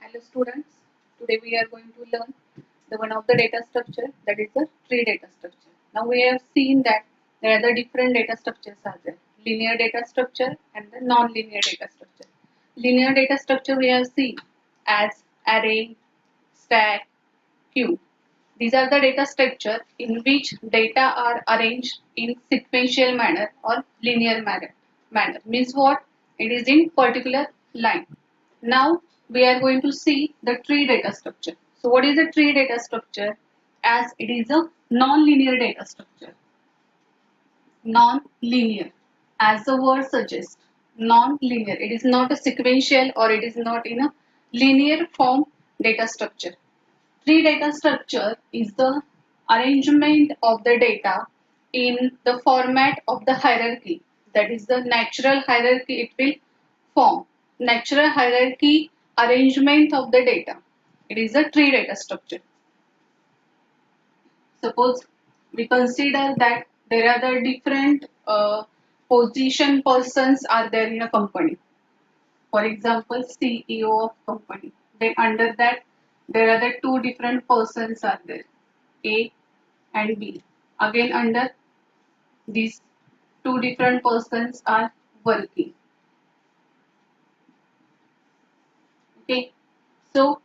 Hello students, today we are going to learn the one of the data structure, that is the tree data structure. Now we have seen that there are the different data structures are there, linear data structure and the non-linear data structure. Linear data structure we have seen as array, stack, queue. These are the data structure in which data are arranged in sequential manner or linear manner. Means what? It is in particular line. Now we are going to see the tree data structure. So what is a tree data structure? As it is a non-linear data structure. Non-linear, as the word suggests, non-linear. It is not a sequential or it is not in a linear form data structure. Tree data structure is the arrangement of the data in the format of the hierarchy. That is the natural hierarchy it will form. Natural hierarchy arrangement of the data. It is a tree data structure. Suppose we consider that there are the different position persons are there in a company. For example, CEO of company. Then under that there are the two different persons are there, A and B. Again under these two different persons are working. Okay, so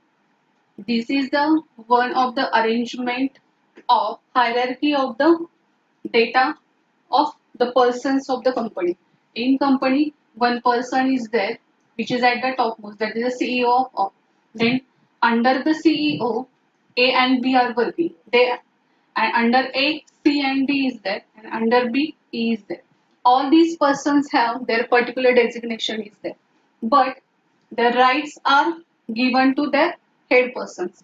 this is the one of the arrangement of hierarchy of the data of the persons of the company. In company, one person is there which is at the topmost, that is the CEO of all. Then under the CEO, A and B are working. They and under A, C and D is there, and under B, E is there. All these persons have their particular designation is there, but their rights are given to their head persons.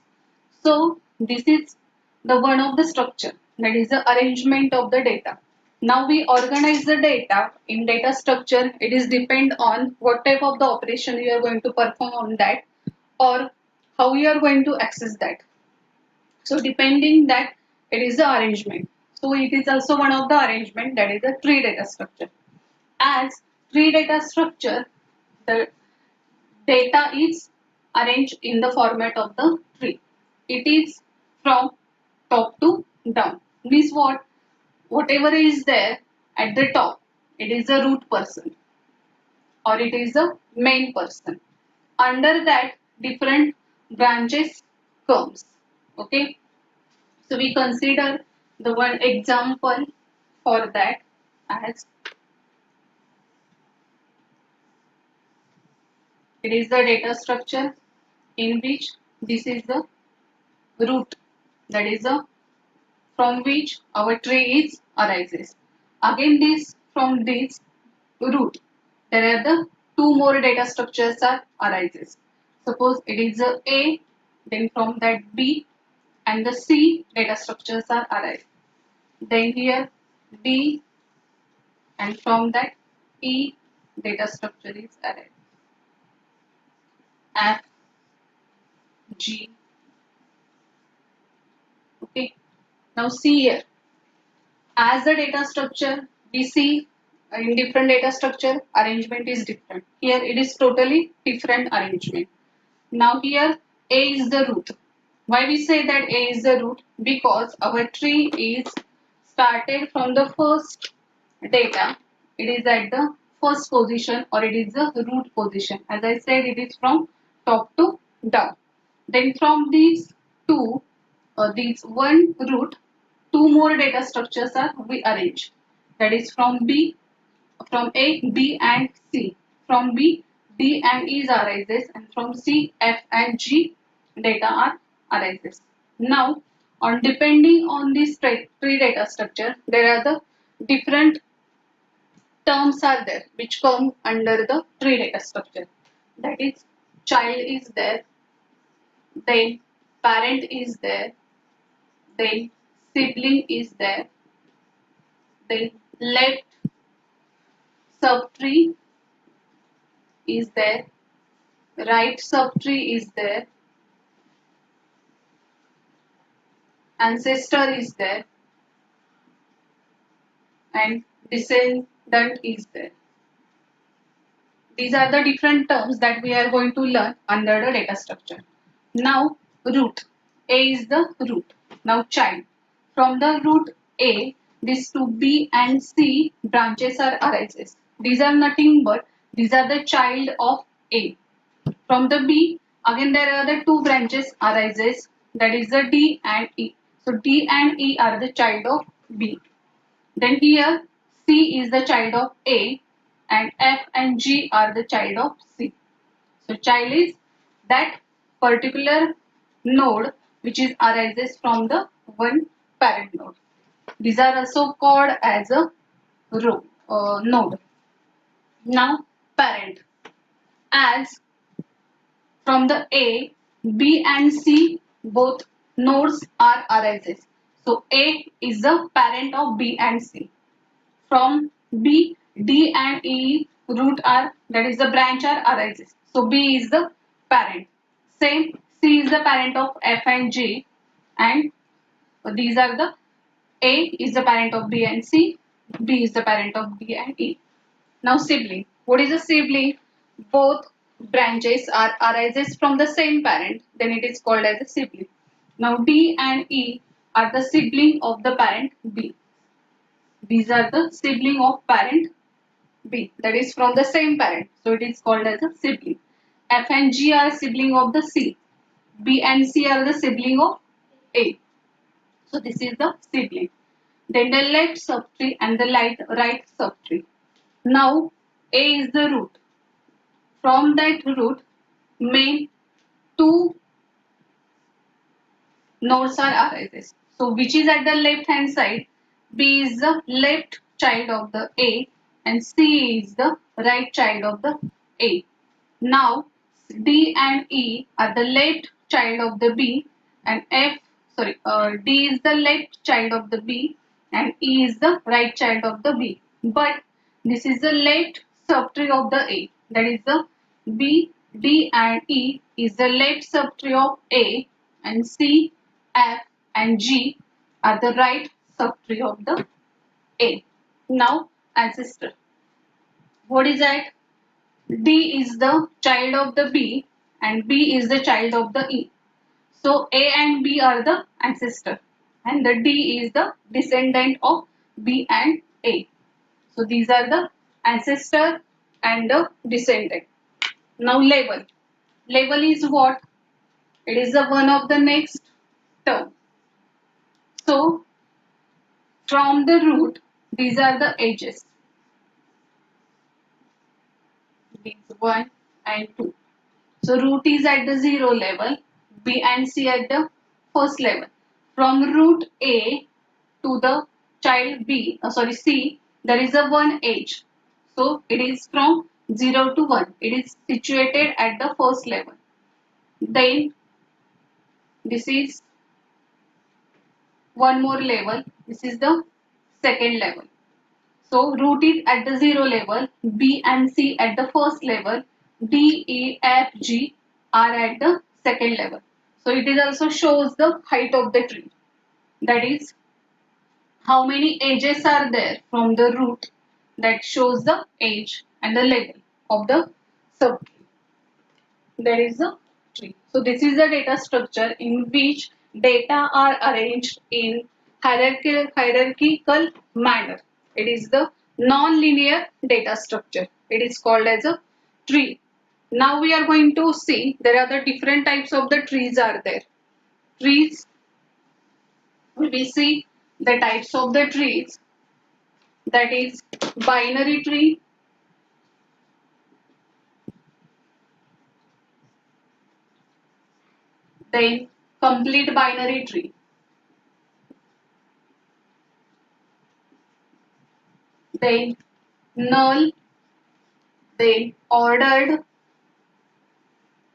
So this is the one of the structure, that is the arrangement of the data. Now we organize the data in data structure. It is depend on what type of the operation you are going to perform on that or how you are going to access that. So depending that it is the arrangement. So it is also one of the arrangement, that is the tree data structure. As tree data structure, the data is arranged in the format of the tree. It is from top to down. Means what? Whatever is there at the top, it is a root person or it is a main person. Under that, different branches comes. Okay. So we consider the one example for that as it is the data structure in which this is the root, that is the from which our tree is arises. Again this from this root there are the two more data structures are arises. Suppose it is A, then from that B and the C data structures are arise. Then here D and from that E data structure is arise. F, G. Okay. Now see here. As the data structure we see in different data structure arrangement is different. Here it is totally different arrangement. Now here A is the root. Why we say that A is the root? Because our tree is started from the first data. It is at the first position or it is the root position. As I said, it is from top to down. Then from these two, these one root, two more data structures are we arrange. That is from A, B and C. From B, D and E arises and from C, F and G data are arises. Now, on depending on this tree data structure, there are the different terms are there which come under the tree data structure. That is, child is there, then parent is there, then sibling is there, then left subtree is there, right subtree is there, ancestor is there, and descendant is there. These are the different terms that we are going to learn under the data structure. Now root. A is the root. Now child. From the root A, these two B and C branches are arises. These are nothing but these are the child of A. From the B, again there are the two branches arises, that is the D and E. So D and E are the child of B. Then here C is the child of A and F and G are the child of C. So child is that particular node which is arises from the one parent node. These are also called as a node. Now parent, as from the A, B and C both nodes are arises. So A is the parent of B and C. From B, D and E root are, that is the branch are arises. So B is the parent. Same, C is the parent of F and G, and these are the A is the parent of B and C, B is the parent of D and E. Now sibling. What is a sibling? Both branches are arises from the same parent, then it is called as a sibling. Now D and E are the sibling of the parent B. These are the sibling of parent B, that is from the same parent, so it is called as a sibling. F and G are sibling of the C. B and C are the sibling of A. So this is the sibling. Then the left subtree and the right subtree. Now A is the root. From that root, main two nodes are arises. So which is at the left hand side? B is the left child of the A and C is the right child of the A. Now D and E are the left child of the B and D is the left child of the B and E is the right child of the B. But this is the left subtree of the A, that is the B, D and E is the left subtree of A and C, F and G are the right subtree of the A. Now ancestor. What is that? D is the child of the B and B is the child of the E. So A and B are the ancestor and the D is the descendant of B and A. So these are the ancestor and the descendant. Now label. Label is what? It is the one of the next term. So from the root, these are the edges. These 1 and 2. So root is at the 0 level, B and C at the first level. From root A to the child C, there is a one edge. So it is from 0 to 1. It is situated at the first level. Then this is one more level. This is the second level. So root is at the 0 level, B and C at the first level, D, E, F, G are at the second level. So it is also shows the height of the tree. That is how many edges are there from the root, that shows the age and the level of the subtree. That is the tree. So this is the data structure in which data are arranged in hierarchical manner. It is the non-linear data structure. It is called as a tree. Now we are going to see there are the different types of the trees are there. Trees, we see the types of the trees, that is binary tree, then complete binary tree, then null, then ordered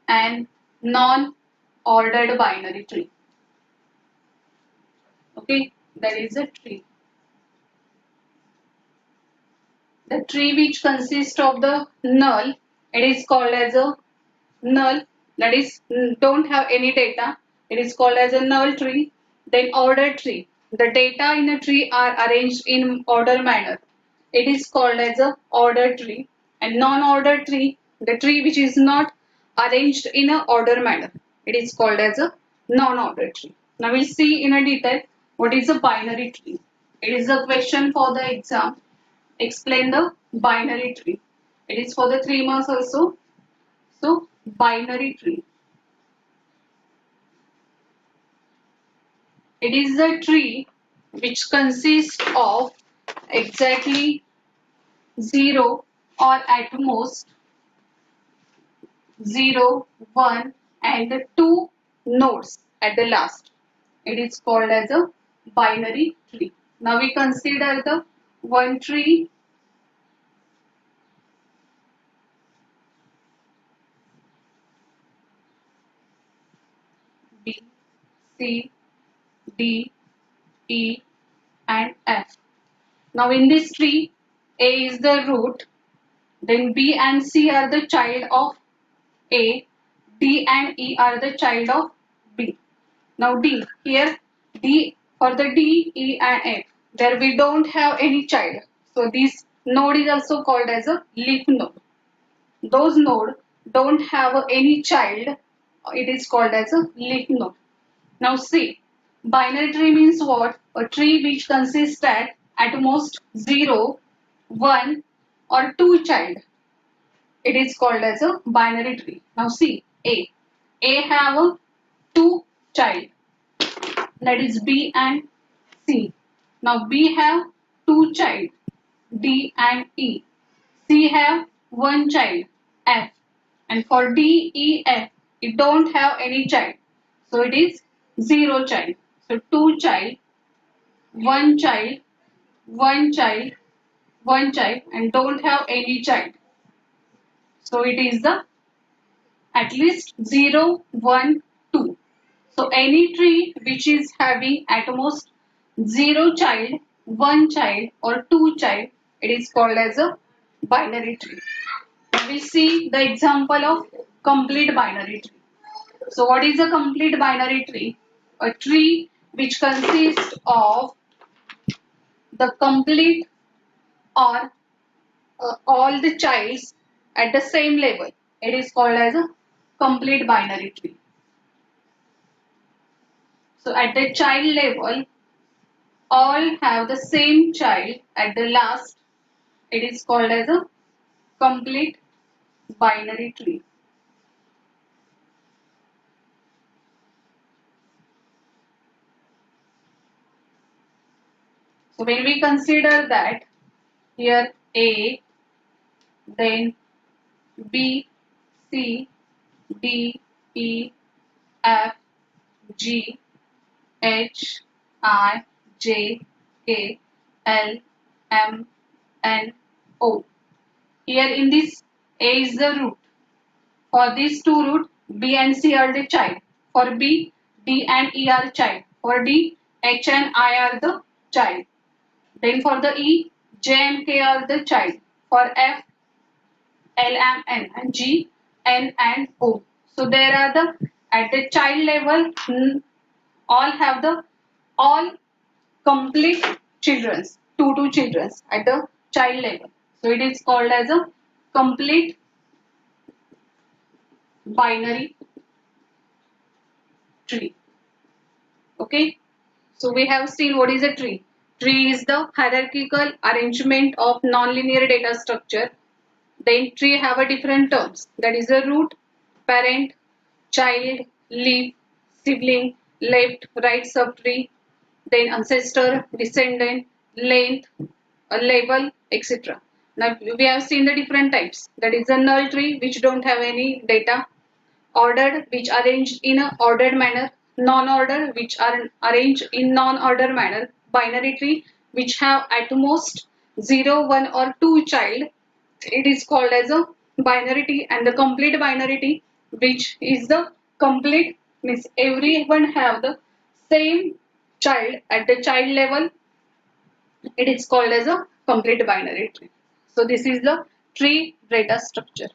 and non-ordered binary tree. Okay, that is a tree. The tree which consists of the null, it is called as a null, that is don't have any data. It is called as a null tree. Then ordered tree. The data in a tree are arranged in order manner. It is called as a ordered tree. And non-ordered tree, the tree which is not arranged in a order manner, it is called as a non-ordered tree. Now we'll see in a detail what is a binary tree. It is a question for the exam. Explain the binary tree. It is for the 3 months also. So binary tree. It is a tree which consists of exactly 0 or at most 0, 1 and 2 nodes at the last. It is called as a binary tree. Now we consider the one tree, B, C, D, E and F. Now in this tree, A is the root, then B and C are the child of A, D and E are the child of B. Now D, here D, for the D, E and F, there we don't have any child. So this node is also called as a leaf node. Those node don't have any child, it is called as a leaf node. Now see, binary tree means what? A tree which consists at most 0, 1 or 2 child. It is called as a binary tree. Now see, A. A have a 2 child, that is B and C. Now B have 2 child, D and E. C have 1 child, F. And for D, E, F, it don't have any child. So it is 0 child. So 2 child, 1 child, 1 child, 1 child and don't have any child. So it is the at least 0, 1, 2. So any tree which is having at most 0 child, 1 child or 2 child, it is called as a binary tree. We see the example of complete binary tree. So what is a complete binary tree? A tree which consists of the complete or all the childs at the same level. It is called as a complete binary tree. So at the child level, all have the same child at the last. It is called as a complete binary tree. So when we consider that here A, then B, C, D, E, F, G, H, I, J, K, L, M, N, O. Here in this A is the root. For these two roots, B and C are the child. For B, D and E are child. For D, H and I are the child. Then for the E, J and K are the child. For F, L, M, N and G, N and O. So there are the at the child level all have the all complete childrens, two childrens at the child level. So it is called as a complete binary tree. Okay. So we have seen what is a tree. Tree is the hierarchical arrangement of nonlinear data structure. Then tree have a different terms. That is a root, parent, child, leaf, sibling, left, right subtree, then ancestor, descendant, length, a label, etc. Now we have seen the different types. That is a null tree which don't have any data, ordered which arranged in a ordered manner, non-ordered which are arranged in non-ordered manner, binary tree which have at most 0, 1 or 2 child. It is called as a binary tree, and the complete binary tree which is the complete means everyone have the same child at the child level. It is called as a complete binary tree. So this is the tree data structure.